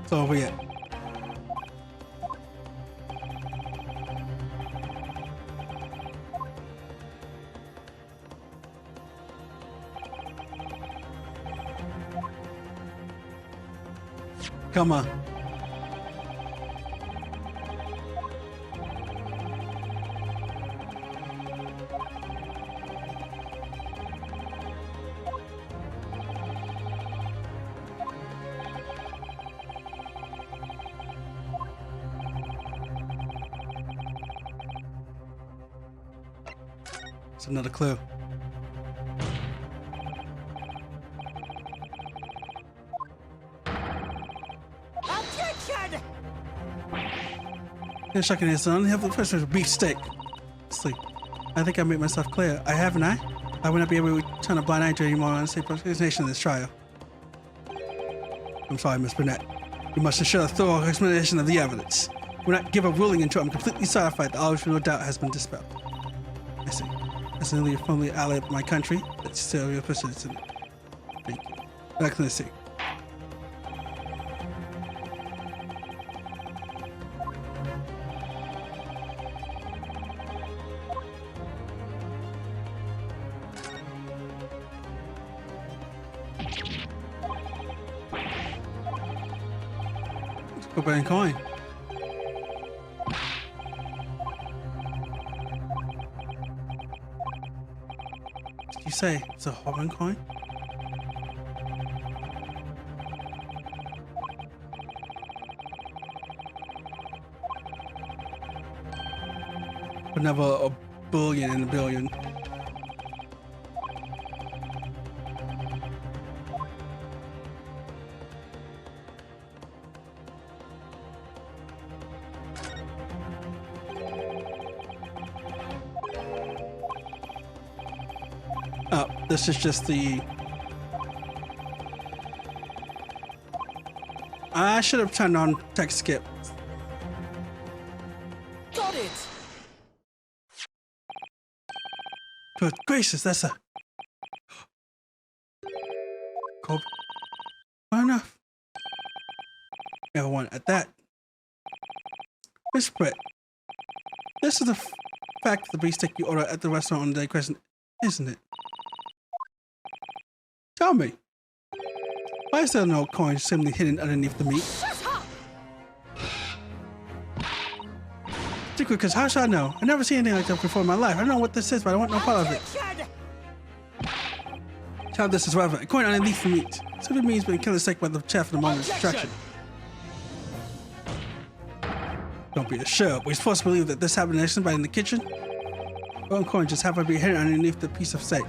It's over yet. Come on. It's another clue. You're shocking his son. Have the first of beefsteak. Sleep. I think I made myself clear. I haven't I? I will not be able to turn a blind eye to anymore on the same presentation of this trial. I'm sorry, Miss Burnett. You must ensure a thorough explanation of the evidence. Will not give a ruling until I'm completely satisfied that all no doubt has been dispelled. I see. As an firmly allied of my country, that's still your persistence. Thank you. Excellency. Go buy a coin. Did you say it's a Hoban coin? But never a billion in a billion. Oh, this is just the... I should have turned on text skip. Got it! Good gracious, that's a... Cold. Not enough. Everyone at that. Miss Britt, this is the fact of the beefsteak you ordered at the restaurant on the day crescent, isn't it? Tell me, why is there no coin simply hidden underneath the meat? Particularly because how should I know? I've never seen anything like that before in my life. I don't know what this is, but I want no part of it. Tell this is relevant. A coin underneath the meat. Simply means being killed sick by the chef in the moment of distraction. Don't be sure. We're supposed to believe that this happened to somebody in the kitchen? One coin just happened to be hidden underneath the piece of steak.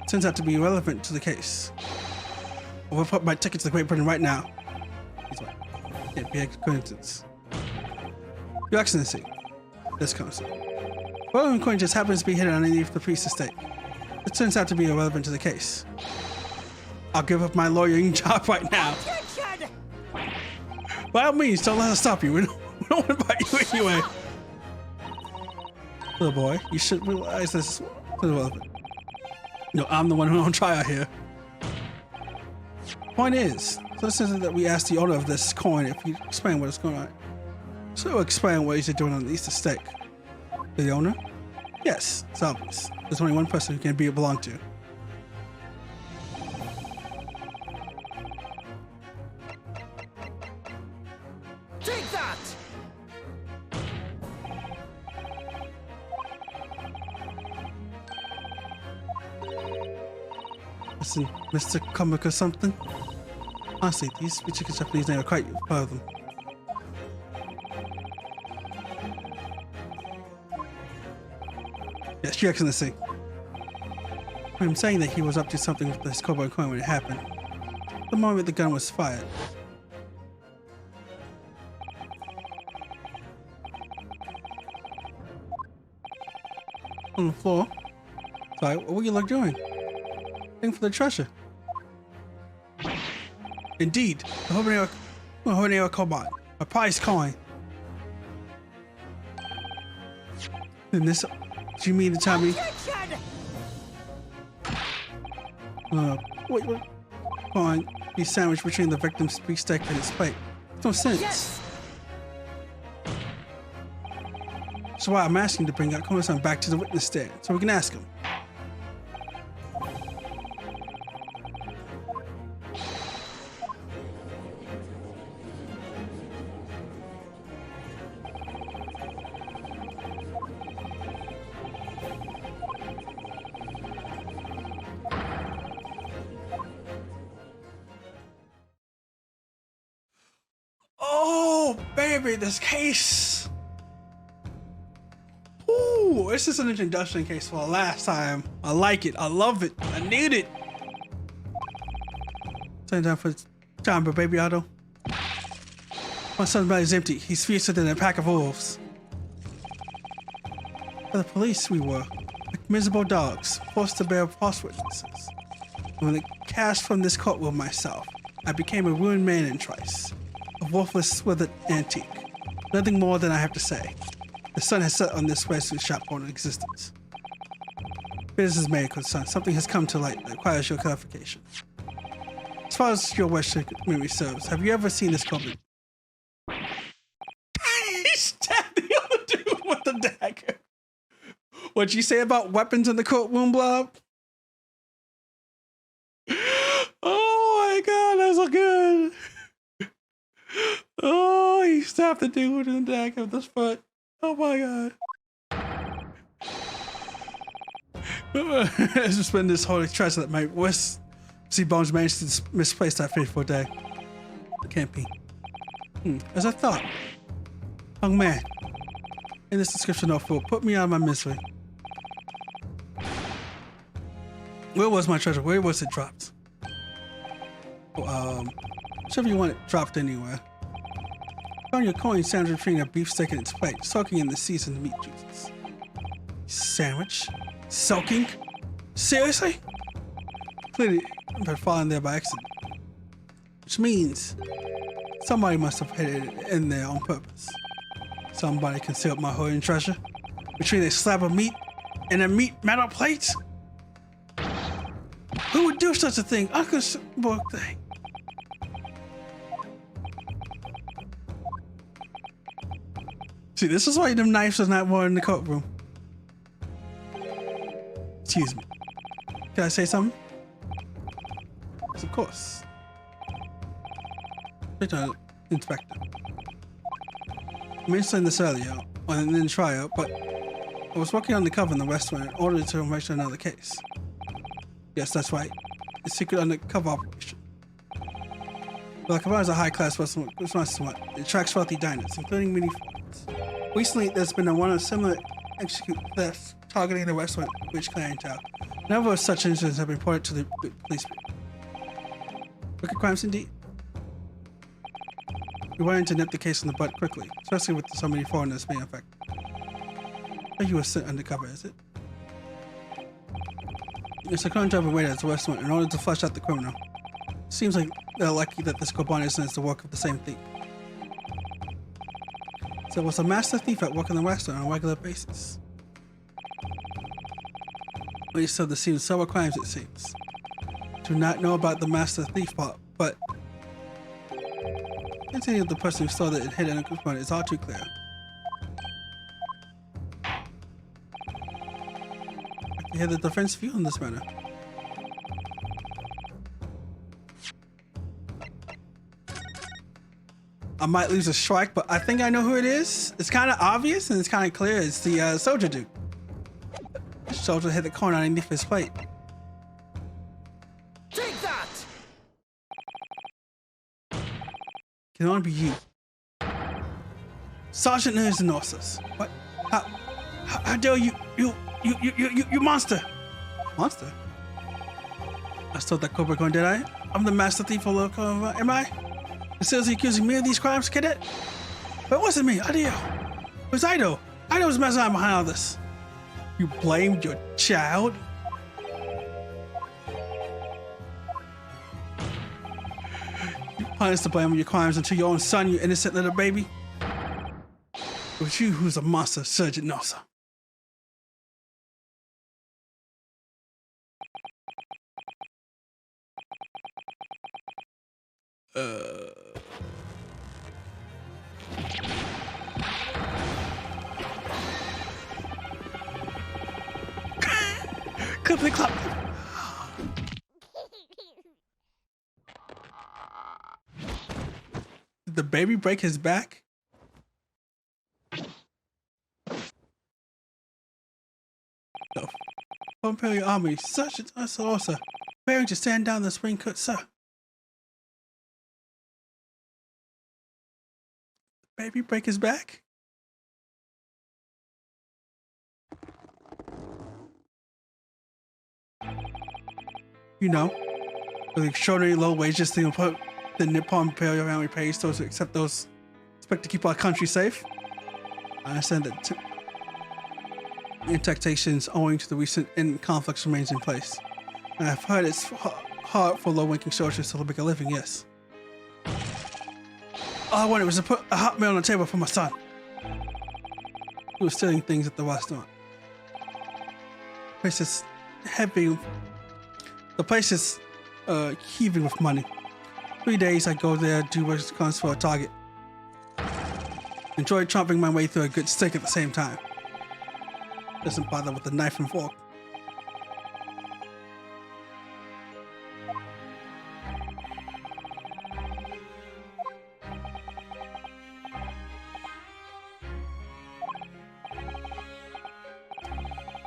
Turns out to be irrelevant to the case. I'll report my ticket to the Great Britain right now. He's right. Can't be a coincidence. Your Excellency, this counsel. Well, coin just happens to be hidden underneath the piece of steak. It turns out to be irrelevant to the case. I'll give up my lawyering job right now. By all means, don't let us stop you. We don't want to bite you anyway. Little boy, you should realize this is irrelevant. No, I'm the one who's on trial here. Point is, so this isn't that we asked the owner of this coin if you explain what is going on. So explain what he's doing on the Easter steak. The owner? Yes, it's obvious. There's only one person who can be belonged to. Take that! Listen, Mr. Comic or something? Honestly, these particular Japanese names are quite part of them. Yes, Your Excellency. I'm saying that he was up to something with this cowboy coin when it happened. The moment the gun was fired. On the floor. Sorry, what were you like doing? Looking for the treasure. Indeed, the Hobanero Koban, a prize coin. Then this, do you mean to tell me? Wait, upon be sandwiched between the victim's beefsteak and his plate. No sense. Yes. That's why I'm asking to bring Akuma-san back to the witness stand so we can ask him. Oh, baby, this case. Ooh, this is an introduction case for the last time. I like it. I love it. I need it. Same time for time, but baby Otto. My son's belly is empty. He's fiercer than a pack of wolves. For the police, we were like miserable dogs, forced to bear false witnesses. When I cast from this courtroom myself, I became a ruined man in Trice. A worthless, withered antique. Nothing more than I have to say. The sun has set on this wetsuit shop owner existence. Business made, son. Something has come to light that requires your clarification. As far as your Western memory serves, have you ever seen this company? He stabbed the other dude with the dagger. What'd you say about weapons in the courtroom, Blob? Oh my god, that's so good. Oh, he stabbed the dude in the dagger with his foot. Oh my god. It's just been this holy treasure that my West Sea Bones managed to misplace that fateful day. It can't be. As I thought. Young man, in this description of fool, put me out of my misery. Where was my treasure? Where was it dropped? Oh, whichever you want it dropped anywhere. Found your coin sandwich between a beefsteak and its plate, soaking in the seasoned meat juices. Sandwich? Soaking? Seriously? Clearly, I've been falling there by accident. Which means somebody must have hid it in there on purpose. Somebody concealed my hidden treasure between a slab of meat and a meat metal plate? Who would do such a thing? Unconceivable thing. See, this is why them knives are not more in the courtroom. Excuse me. Can I say something? Yes, of course. Inspector. I mentioned this earlier on the trial, but I was working undercover in the restaurant in order to investigate another case. Yes, that's right. A secret undercover operation. The Kavara is a high-class restaurant. It attracts wealthy diners, including many foreigners. Recently, there's been one of similar execute thefts targeting the restaurant rich clientele. Never such incidents have been reported to the police. Wicked crimes indeed. We wanted to nip the case in the bud quickly, especially with so many foreigners being affected. But you were sent undercover, is it? It's a current job awaited at the restaurant in order to flush out the criminal. Seems like they're lucky that this Koban is the work of the same thief. So was a master thief at work in the restaurant on a regular basis? Well, you said there seems several crimes, it seems. Do not know about the master thief part, but the identity of the person who stole it and hid it in a compartment is all too clear. I hear the defense view on this matter. I might lose a strike, but I think I know who it is. It's kind of obvious and it's kind of clear. It's the soldier dude. The soldier hit the corner underneath his plate. Take that! Can only be you. Sergeant Nerds and Norses. What? How dare you monster! Monster? I stole that Cobra Gun, did I? I'm the master thief of local, am I? Seriously accusing me of these crimes, cadet? But it wasn't me, Adio. It was Ido. Ido was messing around behind all this. You blamed your child? You punished the blame of your crimes until your own son, you innocent little baby. It was you who's a monster, Sergeant Nosa. Clippity clop. Did the baby break his back? No. Imperial Army, such a saucer. Bearing to stand down the spring cut, sir. Baby break his back? You know, with the extraordinary low wages the Nippon Imperial Army pays those who accept those expect to keep our country safe. I understand that taxations owing to the recent conflicts remains in place. And I've heard it's hard for low-ranking soldiers to make a living, yes. All I wanted was to put a hot meal on the table for my son. He was stealing things at the restaurant. The place is heavy. The place is heaving with money. 3 days I go there, do what comes for a target. Enjoy chopping my way through a good steak at the same time. Doesn't bother with the knife and fork.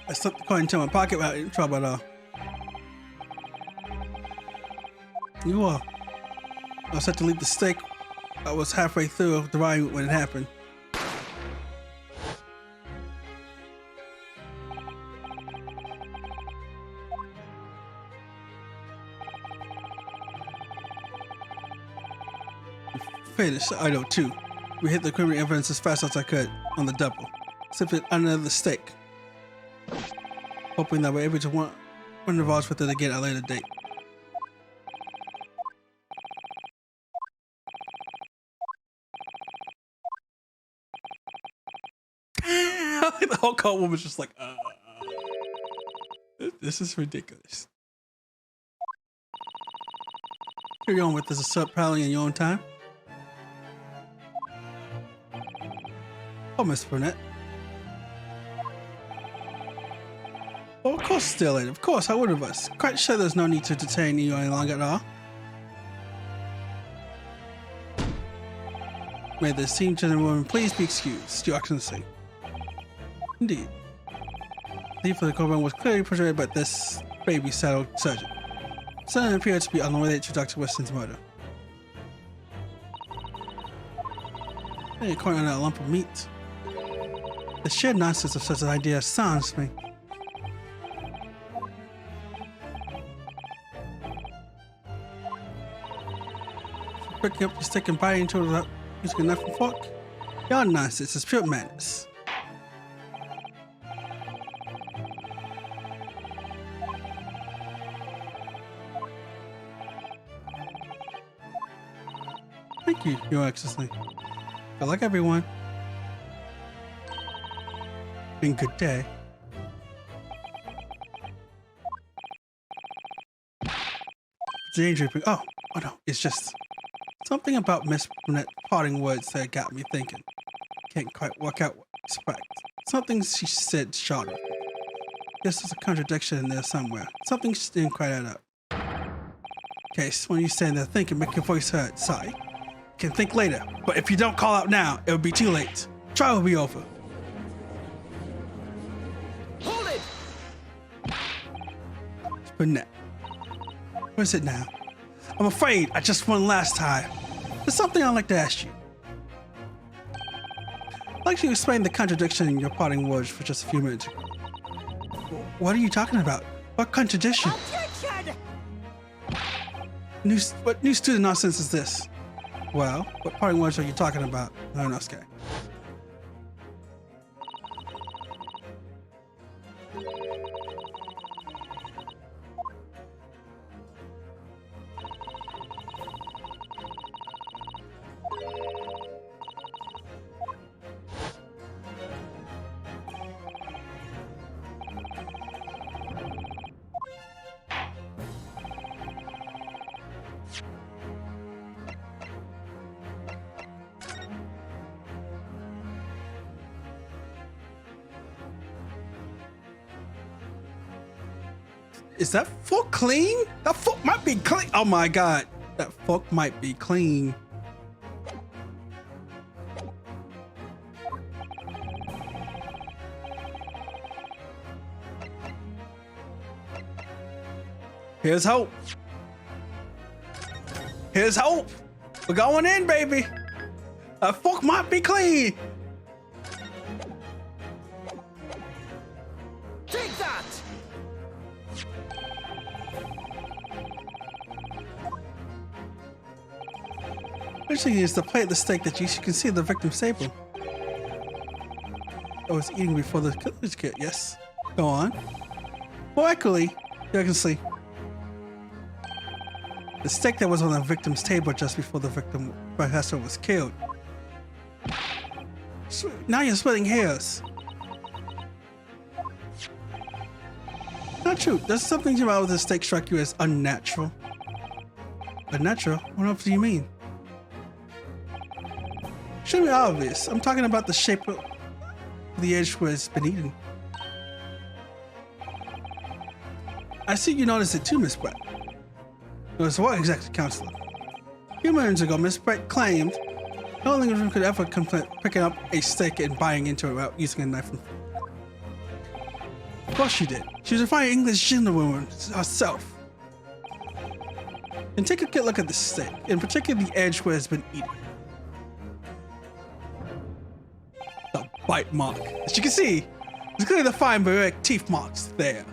I slipped the coin into my pocket without any trouble at all. You are. I was set to leave the steak. I was halfway through the ride when it happened. Finished, I know too. We hit the criminal evidence as fast as I could on the double. Slipped it under the steak. Hoping that we're able to run the Vods with it again at a later date. The whole cult woman's just like, this is ridiculous. Carry on with this assault piling in your own time. Oh, Miss Burnett. Oh, of course, still late. Of course, I would have us. Quite sure there's no need to detain you any longer at all. May the esteemed gentlewoman please be excused, Your Excellency. Indeed. The thief of the Coburn was clearly portrayed by this baby-saddled surgeon. Son appeared to be unrelated to Dr. Weston's murder. Hey, according to that lump of meat. The sheer nonsense of such an idea astonishes me. Picking up your stick and biting into it without using a knife and fork? Your nonsense is pure madness. Thank you, Your Excellency. Good luck, everyone. And good day. Danger. Oh no, it's just something about Miss Brunette's parting words that got me thinking. Can't quite work out what to expect. Something she said shocking. This is a contradiction in there somewhere. Something she didn't quite add up. Okay, so when you stand there thinking, make your voice heard. Sorry. You can think later, but if you don't call out now, it will be too late. Trial will be over. Hold it! Burnett. What is it now? I'm afraid I just won last time. There's something I'd like to ask you. I'd like you to explain the contradiction in your parting words for just a few minutes ago. What are you talking about? What contradiction? Objection! What new student nonsense is this? Well, what parting words are you talking about? No, no, okay. Is that fork clean? That fork might be clean. Oh my god. That fork might be clean. Here's hope. Here's hope. We're going in, baby. That fork might be clean. Take that! Interesting is the plate of the steak that you can see the victim's table. I was eating before the killer's kit, yes. Go on. More accurately, you can see the steak that was on the victim's table just before the victim professor was killed. So now you're splitting hairs. Not true. Does something about the steak strike you as unnatural? Unnatural? What do you mean? Should be obvious. I'm talking about the shape of the edge where it's been eaten. I see you noticed it too, Miss Brett. Notice what exactly, Counselor? A few minutes ago, Miss Brett claimed the only one could ever complete picking up a steak and biting into it without using a knife and fork. Of course she did. She was a fine English gentlewoman herself. And take a good look at the steak, in particular the edge where it's been eaten. The bite mark. As you can see, there's clearly the fine barric teeth marks there.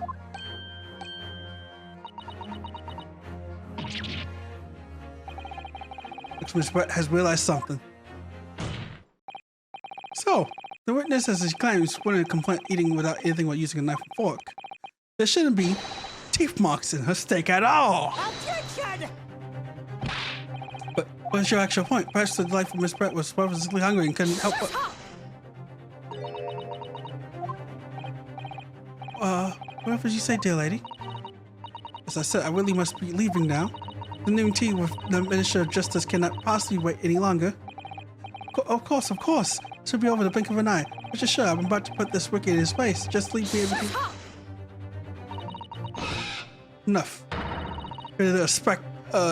Miss Brett has realized something. So, the witness, as he claims, wouldn't complain eating without anything but using a knife and fork. There shouldn't be teeth marks in her steak at all. Objection! But what's your actual point? Perhaps the delightful Miss Brett was purposely hungry and couldn't help but... What did you say, dear lady? As I said, I really must be leaving now. The noon tea with the Minister of Justice cannot possibly wait any longer. Of course. This will be over the blink of an eye. But just shut up. I'm about to put this wicked in his place. Just leave me everything. Enough. Rid of the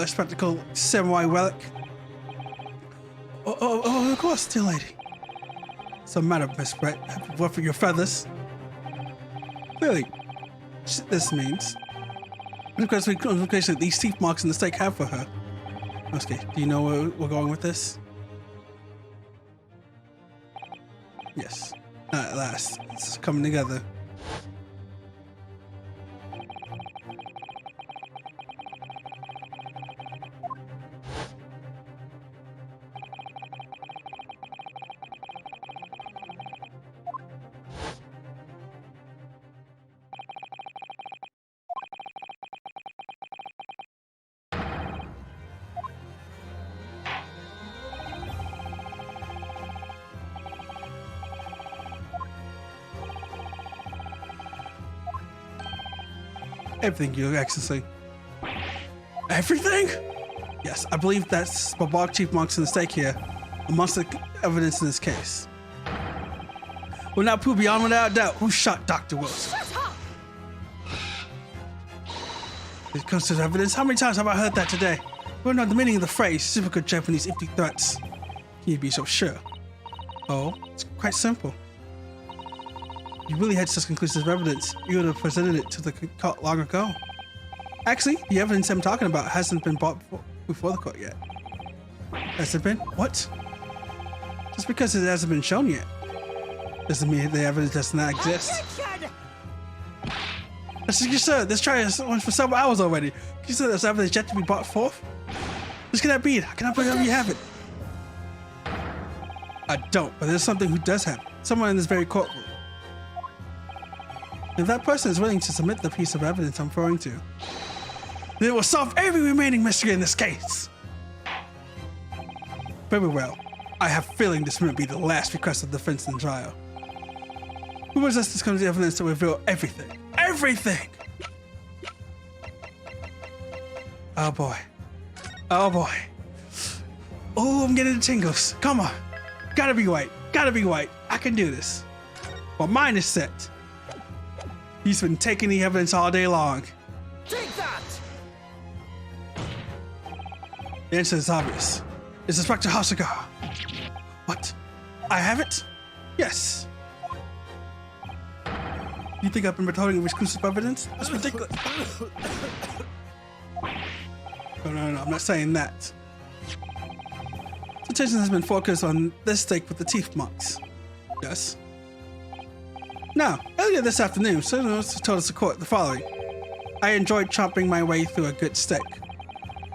spectacle samurai relic. Oh, of course, dear lady. What's the matter, Miss Brett? Have you ruffled your feathers? Clearly, this means. Because we that these teeth marks in the steak have for her. Okay, do you know where we're going with this? Yes. At last, it's coming together. Everything, Your Excellency. Everything? Yes, I believe that's barbaric teeth marks in the steak here, amongst the evidence in this case. Will now prove beyond without doubt who shot Dr. Wilson. It comes to evidence. How many times have I heard that today? We don't know the meaning of the phrase, typical Japanese empty threats. Can you be so sure? Oh, it's quite simple. You really had such conclusive evidence, you would have presented it to the court long ago. Actually, the evidence I'm talking about hasn't been brought before the court yet. Has it been? What? Just because it hasn't been shown yet doesn't mean the evidence does not exist. Sir, this trial has went for several hours already. You said there's evidence yet to be brought forth? What can that be? I cannot believe you have it. I don't, but there's something who does have it. Someone in this very courtroom. If that person is willing to submit the piece of evidence I'm referring to, then it will solve every remaining mystery in this case. Very well. I have a feeling this wouldn't be the last request of defense in trial. Who possesses this kind of evidence to reveal everything? Everything! Oh boy. Oh boy. Oh, I'm getting the tingles. Come on. Gotta be white. Gotta be white. I can do this. Well, mine is set. He's been taking the evidence all day long. The answer is obvious. It's Inspector Hasegawa. What? I have it? Yes. You think I've been withholding exclusive evidence? That's ridiculous. No, I'm not saying that. Attention has been focused on this steak with the teeth marks. Yes. Now, earlier this afternoon, Sonos told us to quote the following. I enjoyed chomping my way through a good steak,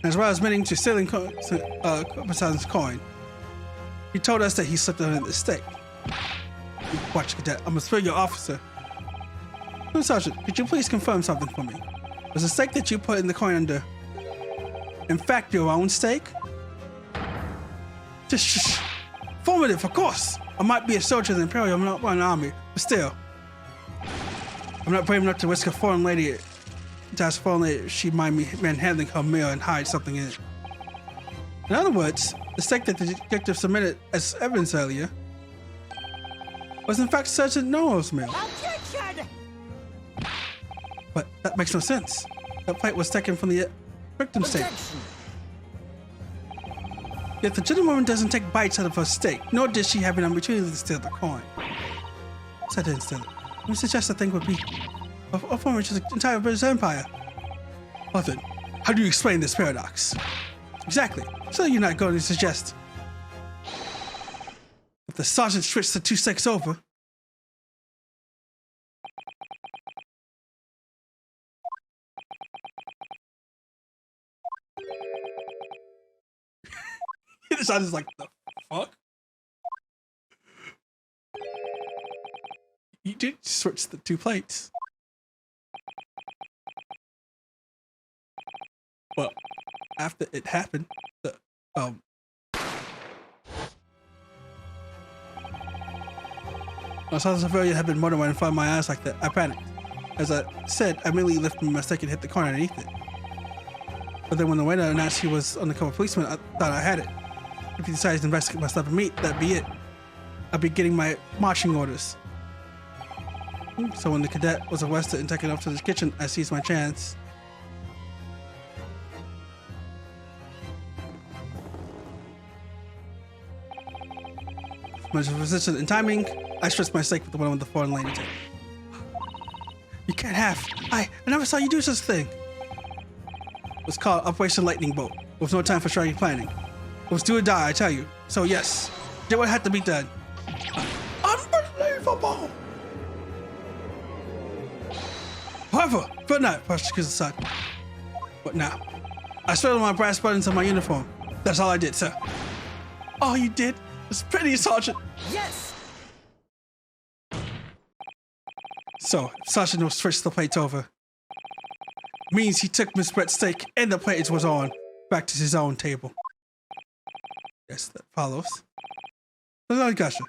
as well as managing to stealing Kobasan's coin. He told us that he slipped under the steak. Watch, Cadet, I'm a superior officer. Sergeant, could you please confirm something for me? Was the steak that you put in the coin under, in fact, your own steak? Just formative, of course. I might be a soldier in the Imperial Army, but still. I'm not brave enough to risk a foreign lady to ask foreign lady if she mind me manhandling her meal and hide something in it. In other words, the steak that the detective submitted as evidence earlier was in fact Sergeant Noel's meal. Objection! But that makes no sense. That plate was taken from the victim's steak. Yet the gentlewoman doesn't take bites out of her steak, nor did she have an opportunity to steal the coin. So I didn't steal it. We suggest the thing would be a former to the entire British Empire. Well then, how do you explain this paradox? Exactly. So you're not going to suggest if the sergeant switched the two steaks over. The sergeant's like, the fuck? You did switch the two plates. Well, after it happened, I saw the civilian had been murdered right in front of my eyes like that. I panicked. As I said, I immediately lifted my stick and hit the coin underneath it. But then when the waiter announced he was undercover policeman, I thought I had it. If he decides to investigate my stuff and meat, that'd be it. I'd be getting my marching orders. So when the cadet was arrested and taken off to the kitchen, I seized my chance. Much position and timing, I stretched my steak with the one on the foreign lane table. You can't have. I never saw you do such a thing. It was called Operation Lightning Bolt, with no time for strategy planning. It was do or die, I tell you. So yes, did what had to be done. Unbelievable! However, but not, prosecutor's son. What now? I straddled my brass buttons on my uniform. That's all I did, sir. All you did was pretty, Sergeant. Yes! So, Sergeant was switched the plates over. Means he took Miss Brett's steak and the plate it was on back to his own table. Yes, that follows. I gotcha.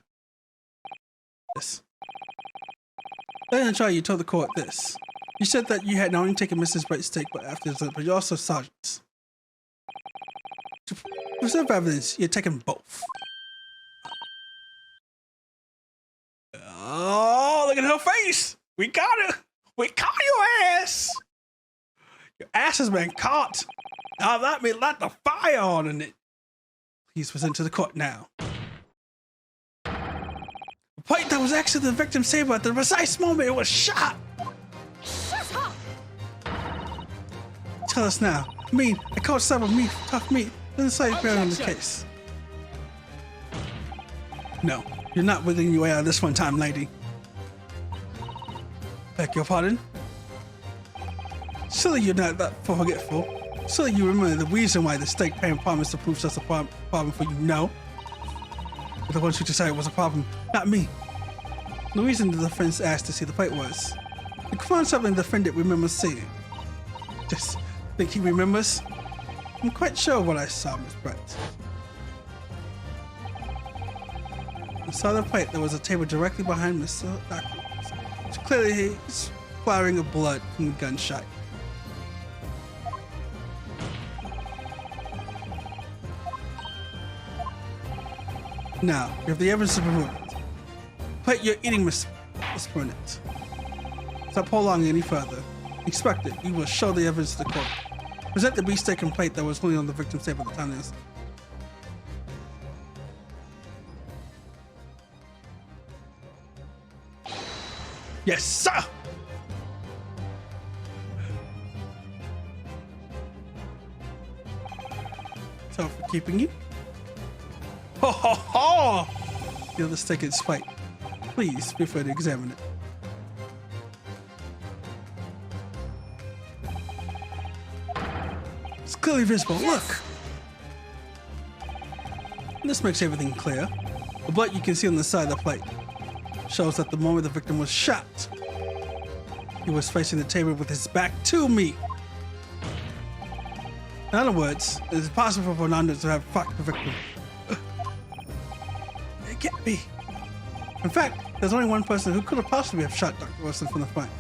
Yes. Then try you told the court this. You said that you had not only taken Mrs. Brett's steak, but after the but you also Sergeant's. To preserve evidence, you're taking both. Oh, look at her face! We got her! We caught your ass! Your ass has been caught! Now let me light the fire on it! Please present to the court now. The plate that was actually the victim's table at the precise moment it was shot! Shut up! Tell us now. I caught several tough meat. Doesn't say bearing on the case. No, you're not within your way out of this one time, lady. Beg your pardon? Silly you're not that forgetful. Silly you remember the reason why the state parent promised to prove such a problem for you. No. You're the ones who decided it was a problem, not me. The reason the defense asked to see the plate was to find something the defendant remembers seeing. Just think he remembers? I'm quite sure what I saw, Miss Brett. I saw the plate. There was a table directly behind Mr. Doctor. Clearly, he's splattering of blood from the gunshot. Now, you have the evidence to prove it. Plate you're eating, Miss Burnett. Stop prolonging any further. Expect it. We will show the evidence to the court. Present the beefsteak and plate that was only on the victim's table at the time. Yes, sir! So for keeping you. Ho ho ho! The other steak is spiked. Please feel free to examine it. It's clearly visible. Look! This makes everything clear. The blood you can see on the side of the plate shows that the moment the victim was shot, he was facing the table with his back to me. In other words, it is possible for Fernando to have fucked the victim. It can't be. In fact, there's only one person who could have possibly have shot Dr. Wilson from the front.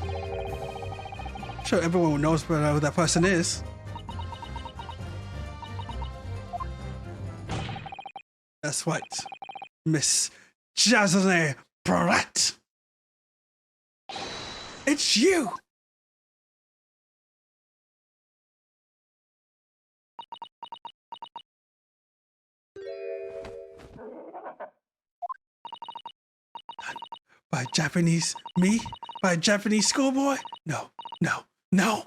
I'm sure everyone knows who that person is. That's right, Miss Jasmine Barrett. It's you! By Japanese me? By a Japanese schoolboy? No, no, no!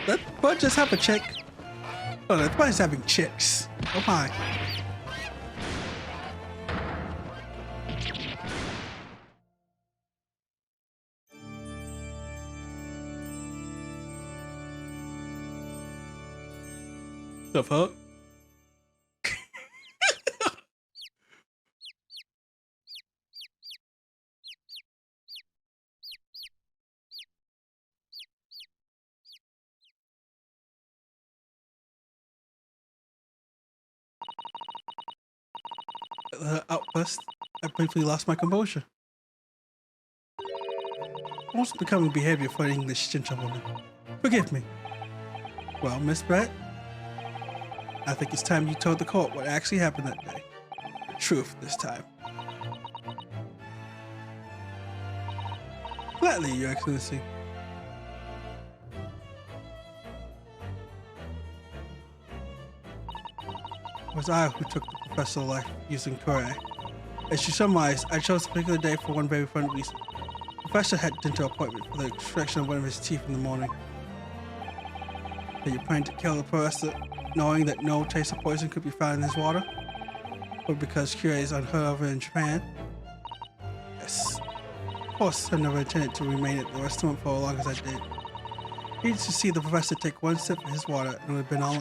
That bud just have a chick. Oh, that bud's having chicks. Oh my. The fuck? Outburst, I briefly lost my composure. Almost becoming behavior for an English gentlewoman. Forgive me. Well, Miss Brett, I think it's time you told the court what actually happened that day. The truth this time. Gladly, Your Excellency. It was I who took the professor's life using Kure. As you summarized, I chose a particular day for one very important reason. The professor had a dental appointment for the extraction of one of his teeth in the morning. Are you planning to kill the professor, knowing that no trace of poison could be found in his water? Or because Kure is unheard of in Japan? Yes. Of course, I never intended to remain at the restaurant for as long as I did. I needed to see the professor take one sip of his water and it would have been all